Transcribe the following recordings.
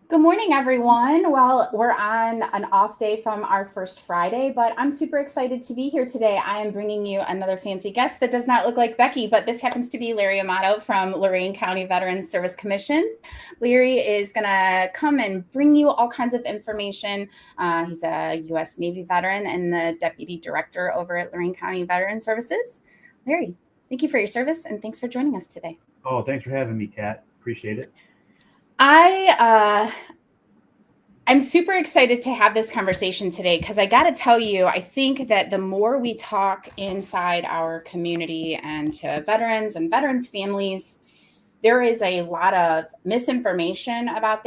Good morning, everyone. Well, we're on an off day from our first Friday, but I'm super excited to be here today. I am bringing you another fancy guest that does not look like Becky, but this happens to be Larry Amato from Lorain County Veterans Service Commissions. Larry is going to come and bring you all kinds of information. He's a U.S. Navy veteran and the Deputy Director over at Lorain County Veterans Services. Larry, thank you for your service and thanks for joining us today. Oh, thanks for having me, Kat. Appreciate it. I'm super excited to have this conversation today because I got to tell you, I think that the more we talk inside our community and to veterans and veterans' families, there is a lot of misinformation about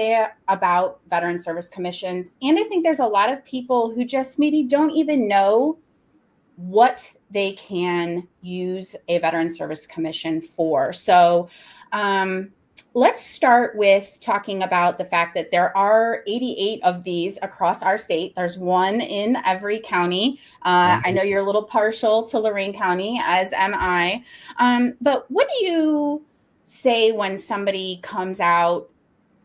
veteran service commissions. And I think there's a lot of people who just maybe don't even know what they can use a veteran service commission for. So, let's start with talking about the fact that there are 88 of these across our state. There's one in every county. I know you're a little partial to Lorain County, as am I. But what do you say when somebody comes out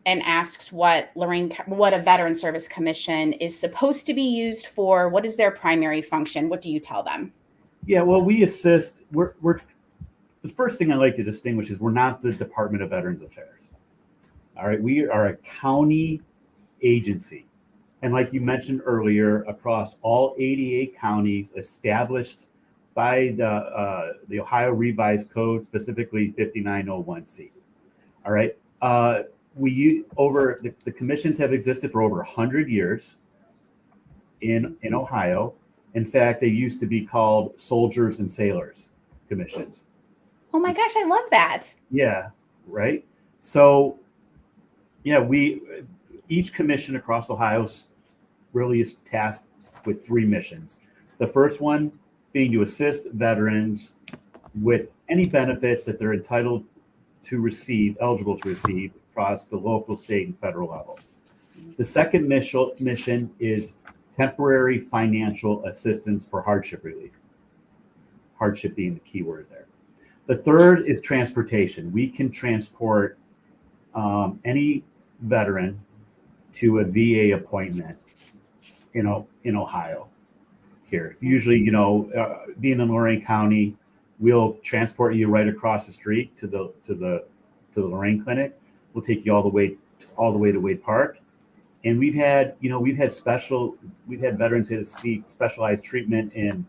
and asks what a veteran service commission is supposed to be used for? What is their primary function? What do you tell them? Yeah, well, we assist. We're the first thing I like to distinguish is we're not the Department of Veterans Affairs. All right, we are a county agency. And like you mentioned earlier, across all 88 counties established by the Ohio Revised Code, specifically 5901C. All right, the commissions have existed for over 100 years in Ohio. In fact, they used to be called soldiers and sailors commissions. Oh my gosh, I love that. Yeah, right. So, yeah, each commission across Ohio really is tasked with three missions. The first one being to assist veterans with any benefits that they're entitled to receive, eligible to receive across the local, state, and federal level. The second mission is temporary financial assistance for hardship relief. Hardship being the key word there. The third is transportation. We can transport any veteran to a VA appointment, in Ohio. Here, usually, being in Lorain County, we'll transport you right across the street to the Lorain Clinic. We'll take you all the way to Wade Park, and we've had veterans that seek specialized treatment in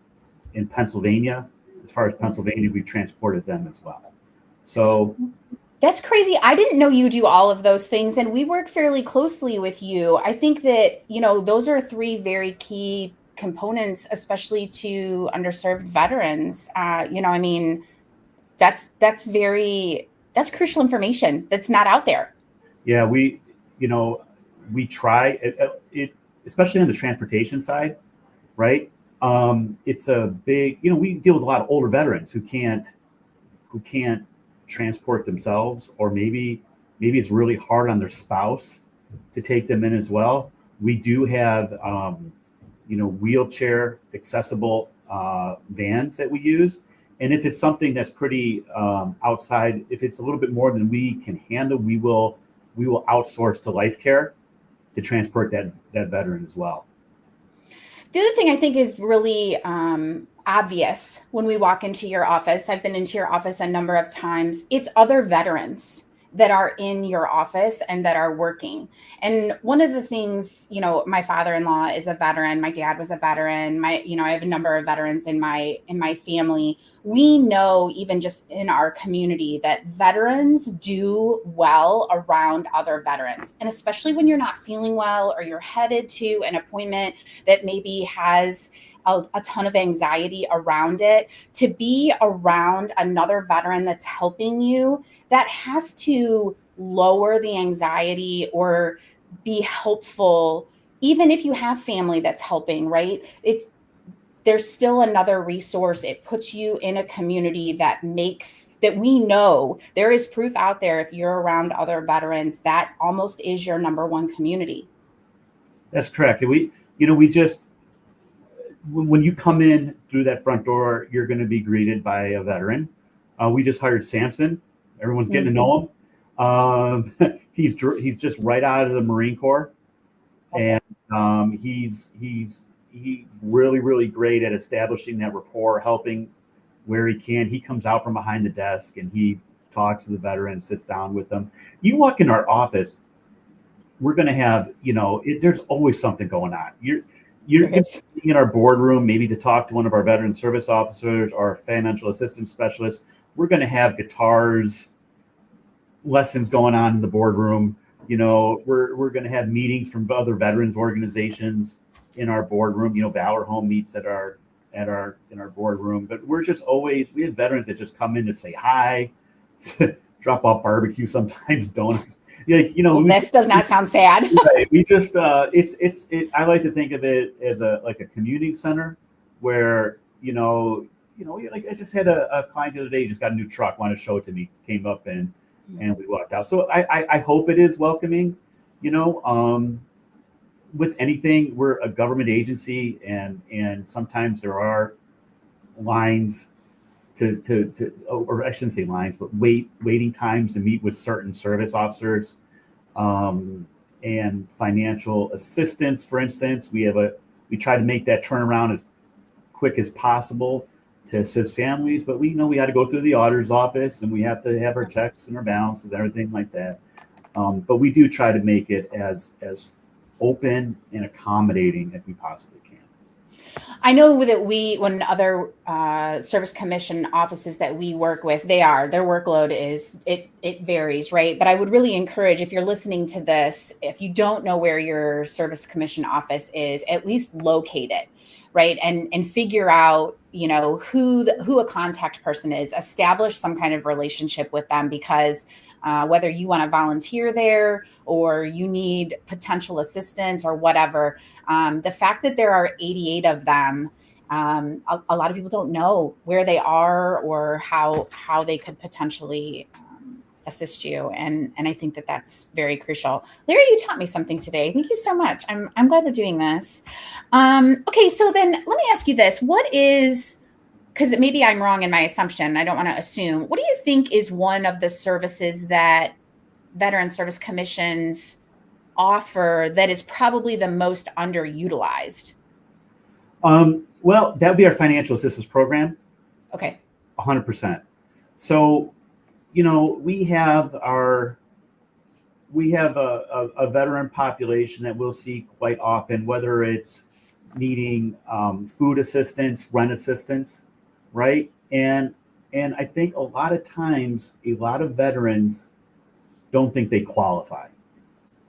Pennsylvania. As far as Pennsylvania, we've transported them as well. So that's crazy. I didn't know you do all of those things, and we work fairly closely with you. I think that, those are three very key components, especially to underserved veterans. That's crucial information that's not out there. Yeah, we try it, especially on the transportation side, right? It's a big, we deal with a lot of older veterans who can't transport themselves, or maybe it's really hard on their spouse to take them in as well. We do have, wheelchair accessible vans that we use. And if it's something that's pretty outside, if it's a little bit more than we can handle, we will outsource to Life Care to transport that veteran as well. The other thing I think is really obvious when we walk into your office, I've been into your office a number of times, it's other veterans that are in your office and that are working. And one of the things, my father-in-law is a veteran, my dad was a veteran, I have a number of veterans in my family. We know, even just in our community, that veterans do well around other veterans. And especially when you're not feeling well, or you're headed to an appointment that maybe has a ton of anxiety around it, to be around another veteran that's helping you, that has to lower the anxiety or be helpful. Even if you have family that's helping, right? There's still another resource. It puts you in a community that we know there is proof out there. If you're around other veterans, that almost is your number one community. That's correct. When you come in through that front door, you're going to be greeted by a veteran. We just hired Samson. Everyone's getting to know him. He's just right out of the Marine Corps, and he's really, really great at establishing that rapport, helping where he can. He comes out from behind the desk and he talks to the veterans, sits down with them. You walk in our office, we're going to have, there's always something going on. You're in our boardroom, maybe to talk to one of our veteran service officers or financial assistance specialists. We're going to have guitars lessons going on in the boardroom. We're going to have meetings from other veterans organizations in our boardroom. Valor Home meets in our boardroom. But we have veterans that just come in to say hi, drop off barbecue, sometimes donuts. This does not sound sad. Right. We just I like to think of it as a community center where like I just had a client the other day, just got a new truck, wanted to show it to me, came up and we walked out. So I hope it is welcoming. With anything, we're a government agency, and sometimes there are lines or I shouldn't say lines, but waiting times to meet with certain service officers, and financial assistance. For instance, we try to make that turnaround as quick as possible to assist families, but we know we had to go through the auditor's office and we have to have our checks and our balances, everything like that. But we do try to make it as open and accommodating as we possibly can. I know that when other service commission offices that we work with, their workload it varies, right? But I would really encourage, if you're listening to this, if you don't know where your service commission office is, at least locate it, right? And figure out, who a contact person is, establish some kind of relationship with them, because whether you want to volunteer there or you need potential assistance or whatever, the fact that there are 88 of them, a lot of people don't know where they are or how they could potentially assist you. And I think that that's very crucial. Larry, you taught me something today. Thank you so much. I'm glad we're doing this. Okay, so then let me ask you this. Because maybe I'm wrong in my assumption, I don't want to assume. What do you think is one of the services that veteran service commissions offer that is probably the most underutilized? Well, that would be our financial assistance program. Okay. 100%. So, we have a veteran population that we'll see quite often, whether it's needing food assistance, rent assistance, right? And I think a lot of times, a lot of veterans don't think they qualify.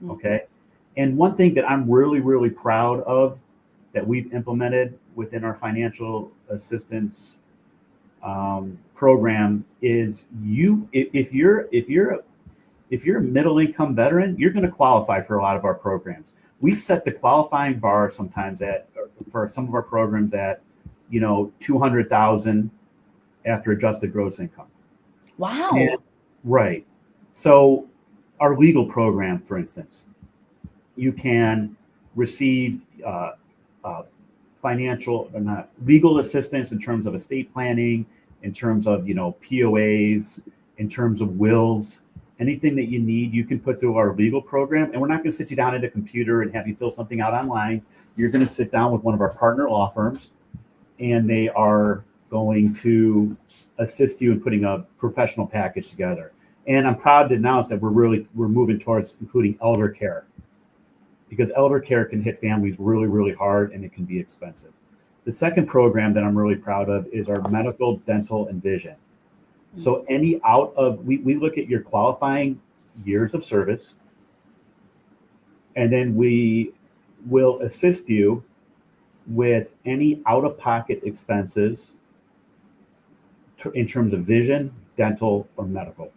Okay. And one thing that I'm really, really proud of that we've implemented within our financial assistance program is if you're a middle income veteran, you're going to qualify for a lot of our programs. We set the qualifying bar sometimes for some of our programs at $200,000 after adjusted gross income. Wow. Right. So our legal program, for instance, you can receive legal assistance in terms of estate planning, in terms of POAs, in terms of wills. Anything that you need, you can put through our legal program. And we're not going to sit you down at a computer and have you fill something out online. You're going to sit down with one of our partner law firms, and they are going to assist you in putting a professional package together. And I'm proud to announce that we're moving towards including elder care, because elder care can hit families really, really hard, and it can be expensive. The second program that I'm really proud of is our medical, dental, and vision. So we look at your qualifying years of service, and then we will assist you with any out-of-pocket expenses in terms of vision, dental, or medical.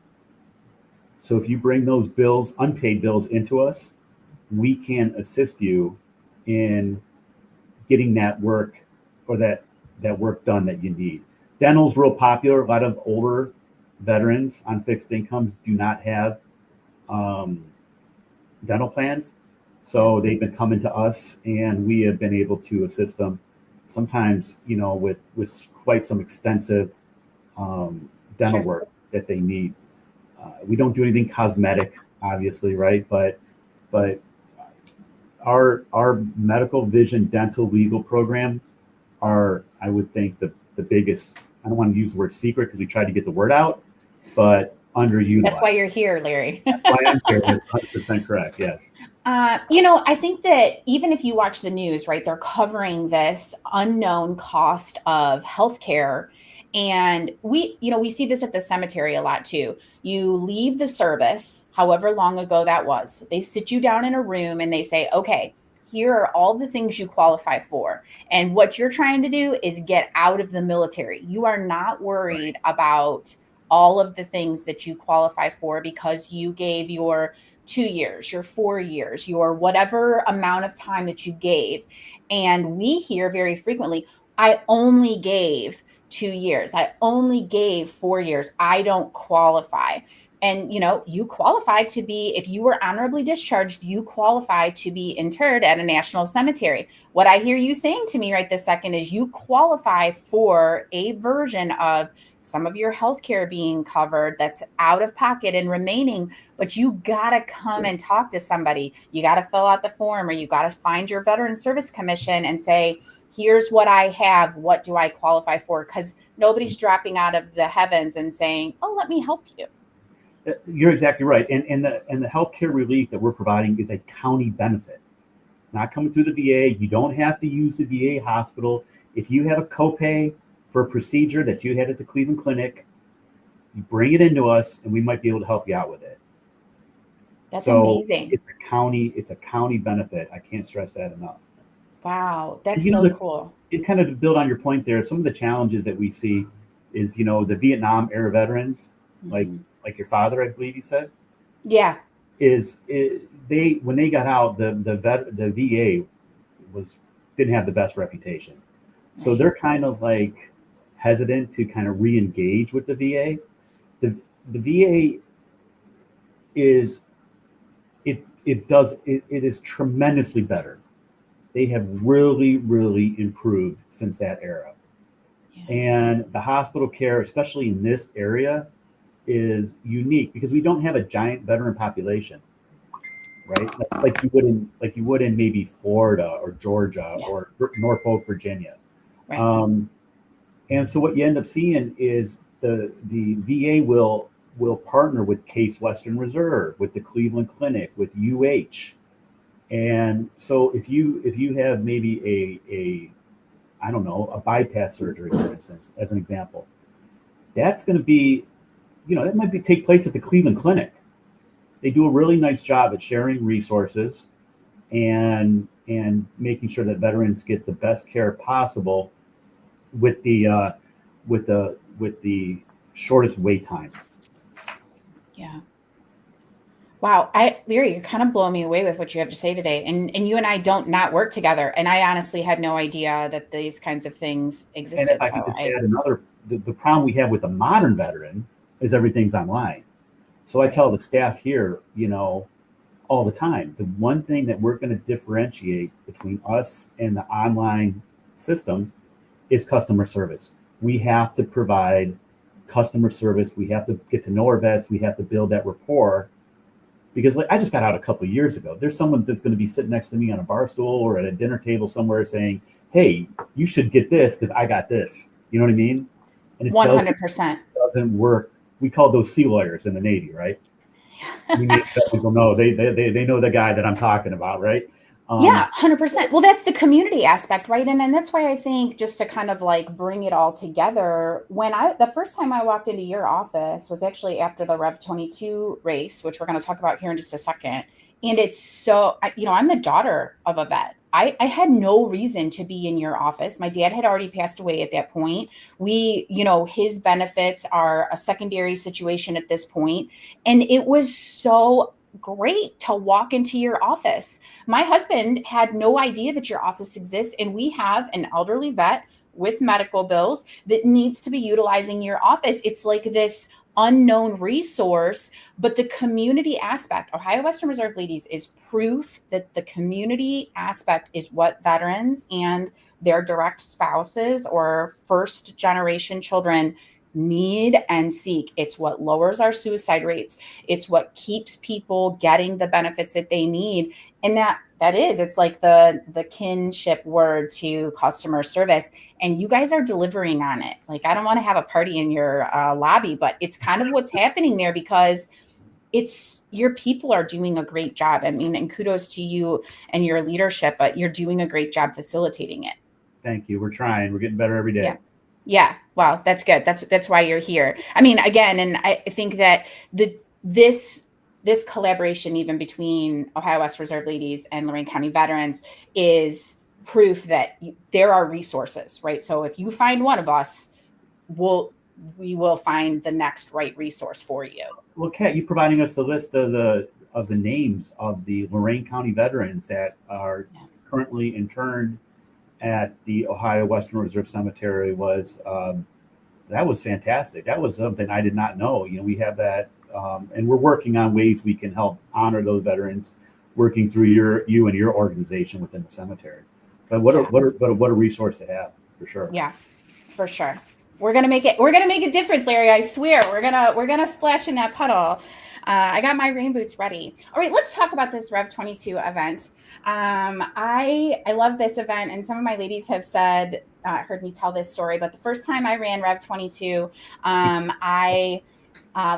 So if you bring those bills, unpaid bills, into us, we can assist you in getting that work or that work done that you need. Dental's real popular. A lot of older veterans on fixed incomes do not have dental plans. So they've been coming to us, and we have been able to assist them sometimes, with quite some extensive dental work that they need. We don't do anything cosmetic, obviously, right? But our medical, vision, dental, legal programs are, I would think, the biggest. I don't want to use the word secret because we tried to get the word out, but underutilized. That's why you're here, Larry. That's why I'm here. That's 100% correct. Yes. I think that even if you watch the news, right, they're covering this unknown cost of healthcare. And we see this at the cemetery a lot too. You leave the service, however long ago that was. They sit you down in a room and they say, okay, here are all the things you qualify for. And what you're trying to do is get out of the military. You are not worried about all of the things that you qualify for because you gave your 2 years, your 4 years, your whatever amount of time that you gave. And we hear very frequently, I only gave 2 years. I only gave 4 years. I don't qualify. And, you qualify to be, if you were honorably discharged, you qualify to be interred at a national cemetery. What I hear you saying to me right this second is you qualify for a version of some of your healthcare being covered that's out of pocket and remaining, but you got to come and talk to somebody. You got to fill out the form, or you got to find your Veteran Service Commission and say, here's what I have. What do I qualify for? Because nobody's dropping out of the heavens and saying, oh, let me help you. You're exactly right. And the healthcare relief that we're providing is a county benefit. It's not coming through the VA. You don't have to use the VA hospital. If you have a copay for a procedure that you had at the Cleveland Clinic, you bring it into us and we might be able to help you out with it. That's amazing. It's a county benefit. I can't stress that enough. Wow, that's so cool. It kind of to build on your point there, some of the challenges that we see is, the Vietnam era veterans, like your father, I believe you said. Yeah. When they got out, the VA didn't have the best reputation. Right. So they're kind of like hesitant to kind of re-engage with the VA. The VA is tremendously better. They have really, really improved since that era. Yeah. And the hospital care, especially in this area, is unique because we don't have a giant veteran population, right? Like you would in maybe Florida or Georgia or Norfolk, Virginia. Right. And so what you end up seeing is the VA will partner with Case Western Reserve, with the Cleveland Clinic, with UH. And so if you have maybe a bypass surgery, for instance, as an example, that's going to be, that might take place at the Cleveland Clinic. They do a really nice job at sharing resources and making sure that veterans get the best care possible with the shortest wait time. Yeah. Wow. Larry, you're kind of blowing me away with what you have to say today. And you and I don't not work together. And I honestly had no idea that these kinds of things existed. And if I can just add another, the problem we have with the modern veteran is everything's online. So I tell the staff here, all the time, the one thing that we're going to differentiate between us and the online system is customer service. We have to provide customer service. We have to get to know our vets. We have to build that rapport. Because I just got out a couple of years ago. There's someone that's going to be sitting next to me on a bar stool or at a dinner table somewhere saying, hey, you should get this because I got this. You know what I mean? And it 100% doesn't work. We call those sea lawyers in the Navy, right? People know they know the guy that I'm talking about, right? Yeah, 100%. Well, that's the community aspect, right? And that's why I think, just to kind of like bring it all together, the first time I walked into your office was actually after the Revs22 race, which we're going to talk about here in just a second. And it's so, I'm the daughter of a vet. I had no reason to be in your office. My dad had already passed away at that point. His benefits are a secondary situation at this point. And it was so great to walk into your office. My husband had no idea that your office exists, and we have an elderly vet with medical bills that needs to be utilizing your office. It's like this unknown resource, but the community aspect, Ohio Western Reserve ladies, is proof that the community aspect is what veterans and their direct spouses or first generation children need and seek. It's what lowers our suicide rates. It's what keeps people getting the benefits that they need. And it's like the kinship word to customer service. And you guys are delivering on it. Like, I don't want to have a party in your lobby, but it's kind of what's happening there, because it's your people are doing a great job. I mean, and kudos to you and your leadership, but you're doing a great job facilitating it. Thank you. We're trying. We're getting better every day. Yeah. Wow. That's good. That's why you're here. I mean, again, and I think that this collaboration, even between Ohio West Reserve Ladies and Lorain County Veterans, is proof that there are resources, right? So if you find one of us, we will find the next right resource for you. Well, Kat, you providing us a list of the names of the Lorain County veterans that are currently interned at the Ohio Western Reserve Cemetery was that was fantastic. That was something I did not know. You know, we have that, and we're working on ways we can help honor those veterans, working through you and your organization within the cemetery. But what a resource to have, for sure. Yeah, for sure. We're gonna make a difference, Larry. I swear. We're gonna splash in that puddle. I got my rain boots ready. All right, let's talk about this Rev22 event. I love this event, and some of my ladies have said, heard me tell this story. But the first time I ran Rev22,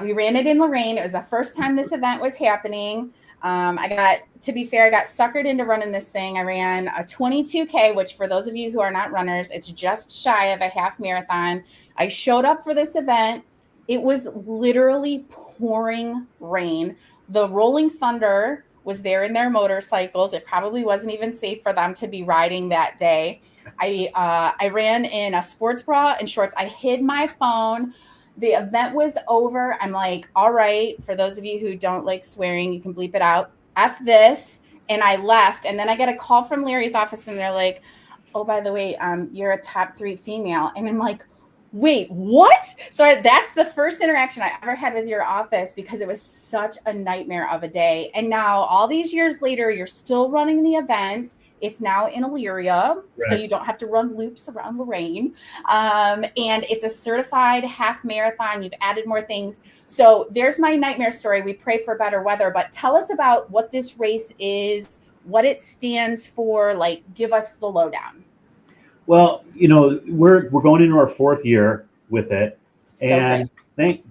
we ran it in Lorain. It was the first time this event was happening. I got suckered into running this thing. I ran a 22K, which for those of you who are not runners, it's just shy of a half marathon. I showed up for this event. It was literally pouring rain. The Rolling Thunder was there in their motorcycles. It probably wasn't even safe for them to be riding that day. I ran in a sports bra and shorts. I hid my phone. The event was over. I'm like, all right, for those of you who don't like swearing, you can bleep it out. F this. And I left. And then I get a call from Larry's office, and they're like, oh, by the way, you're a top 3 female. And I'm like, wait, what? So that's the first interaction I ever had with your office, because it was such a nightmare of a day. And now all these years later, you're still running the event. It's now in Elyria, right, so you don't have to run loops around Lorain. And it's a certified half marathon. You've added more things. So there's my nightmare story. We pray for better weather. But tell us about what this race is, what it stands for. Like, give us the lowdown. Well, you know, we're going into our 4th year with it, and thank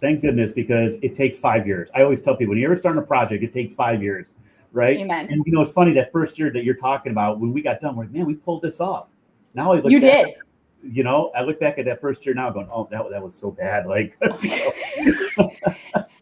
goodness, because it takes 5 years. I always tell people, when you ever start a project, it takes 5 years. Right. Amen. And, you know, it's funny, that first year that you're talking about, when we got done, we're like, man, we pulled this off. Now I look you back, did. You know, I look back at that first year now going, oh, that was so bad. Like,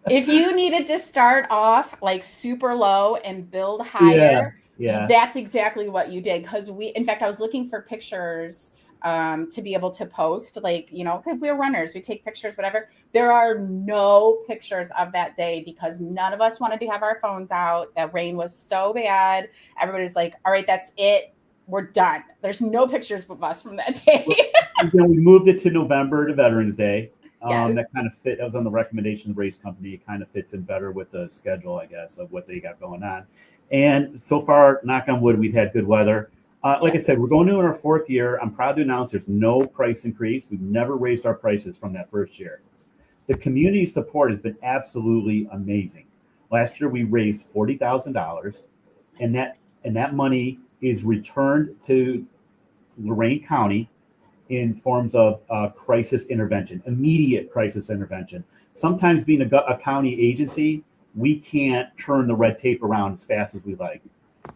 if you needed to start off like super low and build higher, that's exactly what you did. Because in fact, I was looking for pictures to be able to post, like, you know, because we're runners, we take pictures, whatever. There are no pictures of that day because none of us wanted to have our phones out. That rain was so bad. Everybody's like, all right, that's it. We're done. There's no pictures of us from that day. Well, you know, we moved it to November, to Veterans Day. Yes. That kind of fit. That was on the recommendation of the race company. It kind of fits in better with the schedule, I guess, of what they got going on. And so far, knock on wood, we've had good weather. Like I said, we're going into our 4th year. I'm proud to announce there's no price increase. We've never raised our prices from that first year. The community support has been absolutely amazing. Last year, we raised $40,000, and that money is returned to Lorain County in forms of crisis intervention, immediate crisis intervention. Sometimes being a county agency, we can't turn the red tape around as fast as we like.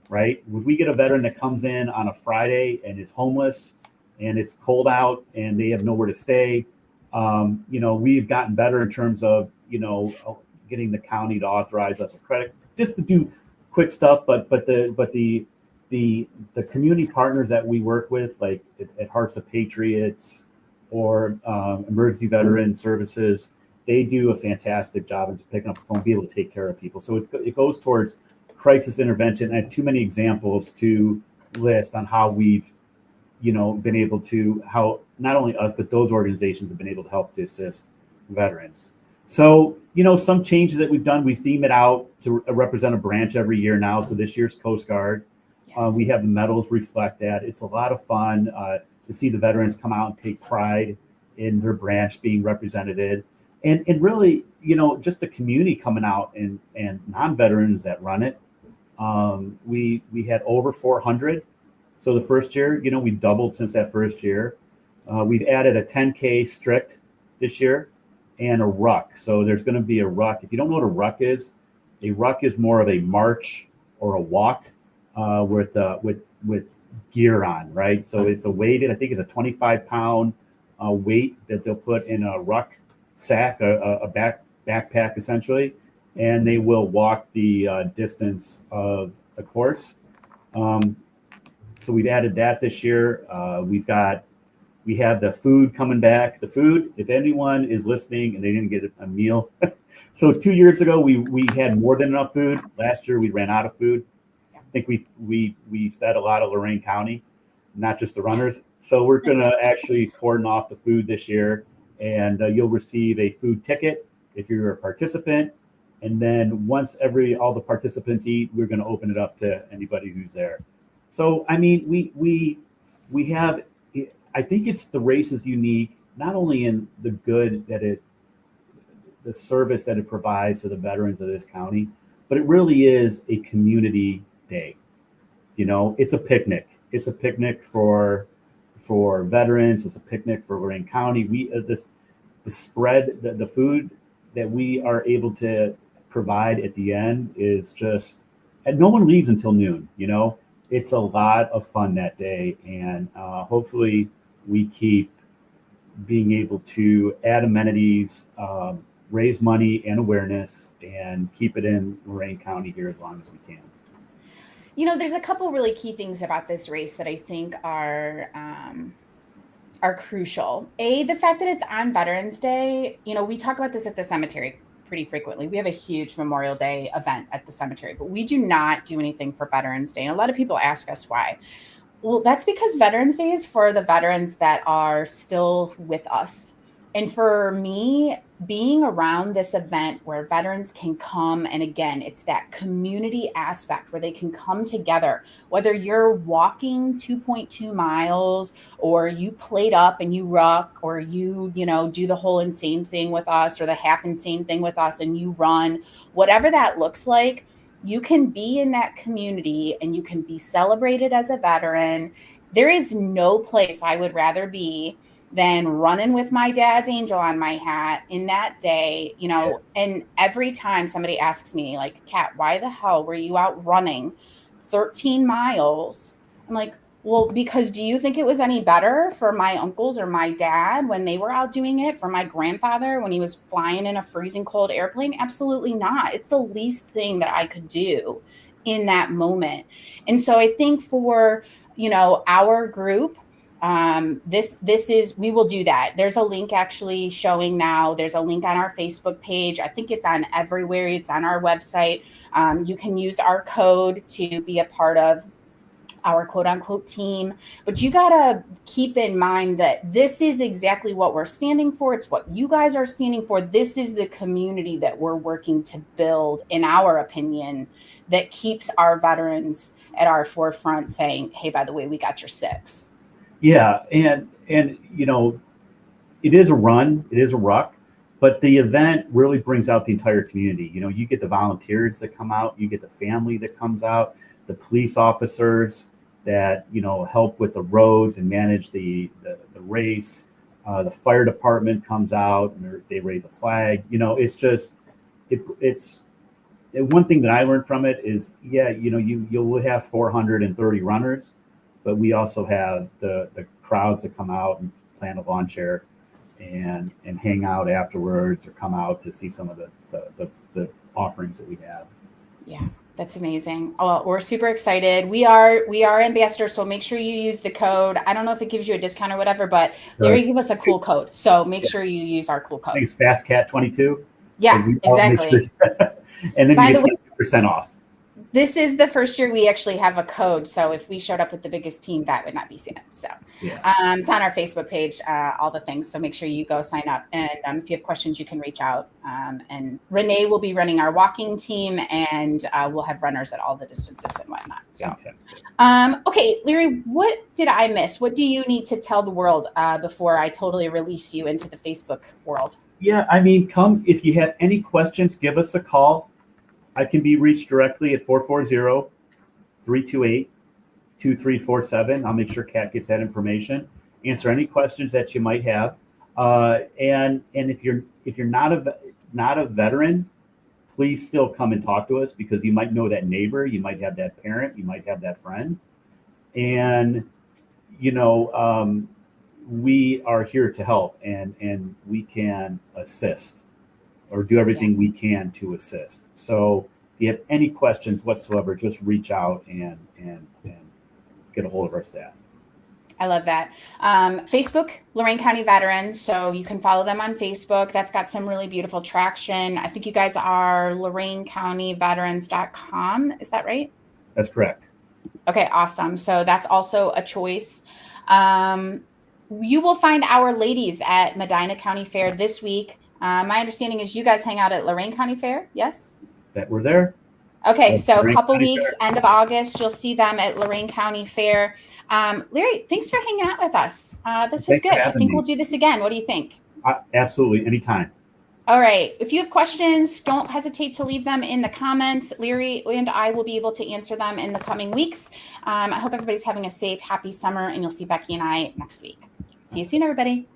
Right? If we get a veteran that comes in on a Friday and is homeless and it's cold out and they have nowhere to stay, you know, we've gotten better in terms of, you know, getting the county to authorize us a credit just to do quick stuff. But the community partners that we work with, like at Hearts of Patriots or Emergency Veteran Services, they do a fantastic job of just picking up the phone, be able to take care of people. So it goes towards crisis intervention. I have too many examples to list on how we've, you know, been able to, how not only us, but those organizations have been able to help to assist veterans. So, you know, some changes that we've done, we theme it out to represent a branch every year now. So this year's Coast Guard. Yes. We have the medals reflect that. It's a lot of fun to see the veterans come out and take pride in their branch being represented, and really, just the community coming out and non-veterans that run it. We had over 400. So the first year, we doubled since that first year. We've added a 10K strict this year and a ruck. So there's going to be a ruck. If you don't know what a ruck is more of a march or a walk with gear on, right? So it's a weighted, I think it's a 25-pound weight that they'll put in a ruck sack, a backpack essentially, and they will walk the distance of the course. So we've added that this year. We have the food coming back. The food, if anyone is listening and they didn't get a meal. So 2 years ago, we had more than enough food. Last year, we ran out of food. I think we fed a lot of Lorain County, not just the runners. So we're going to actually cordon off the food this year, and you'll receive a food ticket if you're a participant. And then once all the participants eat, we're going to open it up to anybody who's there. So, I mean, we have, I think the race is unique, not only in the good the service that it provides to the veterans of this county, but it really is a community day. It's a picnic. It's a picnic for veterans. It's a picnic for Lorain County. The spread, the food that we are able to provide at the end is just, and no one leaves until noon. It's a lot of fun that day, and hopefully we keep being able to add amenities, raise money and awareness, and keep it in Lorain County here as long as we can. There's a couple really key things about this race that I think are crucial. The fact that it's on Veterans Day. We talk about this at the cemetery pretty frequently. We have a huge Memorial Day event at the cemetery, but we do not do anything for Veterans Day. And a lot of people ask us why. Well, that's because Veterans Day is for the veterans that are still with us. And for me, being around this event where veterans can come, and again, it's that community aspect where they can come together, whether you're walking 2.2 miles or you plate up and you ruck, or you do the whole insane thing with us or the half insane thing with us and you run, whatever that looks like, you can be in that community and you can be celebrated as a veteran. There is no place I would rather be than running with my dad's angel on my hat in that day, and every time somebody asks me, like, Kat, why the hell were you out running 13 miles? I'm like, well, because do you think it was any better for my uncles or my dad when they were out doing it, for my grandfather when he was flying in a freezing cold airplane? Absolutely not. It's the least thing that I could do in that moment. And so I think for, our group, we will do that. There's a link actually showing now. There's a link on our Facebook page. I think it's on everywhere. It's on our website. You can use our code to be a part of our quote unquote team, but you got to keep in mind that this is exactly what we're standing for. It's what you guys are standing for. This is the community that we're working to build, in our opinion, that keeps our veterans at our forefront saying, hey, by the way, we got your six. Yeah, and it is a run, it is a ruck, but the event really brings out the entire community. You get the volunteers that come out, you get the family that comes out, the police officers that help with the roads and manage the race. The fire department comes out and they raise a flag. It's just it's one thing that I learned from it is, you'll have 430 runners. But we also have the crowds that come out and plant a lawn chair and hang out afterwards, or come out to see some of the offerings that we have. Yeah, that's amazing. Oh, we're super excited. We are ambassadors, so make sure you use the code. I don't know if it gives you a discount or whatever, but Larry gave us a cool code. So make sure you use our cool code. I think it's FastCat22. Yeah, exactly. And then you get 20% off. This is the first year we actually have a code. So if we showed up with the biggest team, that would not be seen. So it's on our Facebook page, all the things. So make sure you go sign up. And if you have questions, you can reach out. And Renee will be running our walking team, and we'll have runners at all the distances and whatnot. So, okay, Larry, what did I miss? What do you need to tell the world before I totally release you into the Facebook world? Yeah, I mean, come if you have any questions, give us a call. I can be reached directly at 440-328-2347. I'll make sure Kat gets that information. Answer any questions that you might have. And if you're not a veteran, please still come and talk to us, because you might know that neighbor, you might have that parent, you might have that friend, and we are here to help, and we can assist or do everything we can to assist. So if you have any questions whatsoever, just reach out and get a hold of our staff. I love that. Facebook, Lorain County Veterans. So you can follow them on Facebook. That's got some really beautiful traction. I think you guys are LorainCountyVeterans.com. Is that right? That's correct. Okay, awesome. So that's also a choice. You will find our ladies at Medina County Fair this week. My understanding is you guys hang out at Lorain County Fair. Yes? That we're there. Okay, so Lorain a couple County weeks, Fair. End of August, you'll see them at Lorain County Fair. Larry, thanks for hanging out with us. This was good. I think we'll do this again. What do you think? Absolutely, anytime. All right. If you have questions, don't hesitate to leave them in the comments. Larry and I will be able to answer them in the coming weeks. I hope everybody's having a safe, happy summer, and you'll see Becky and I next week. See you soon, everybody.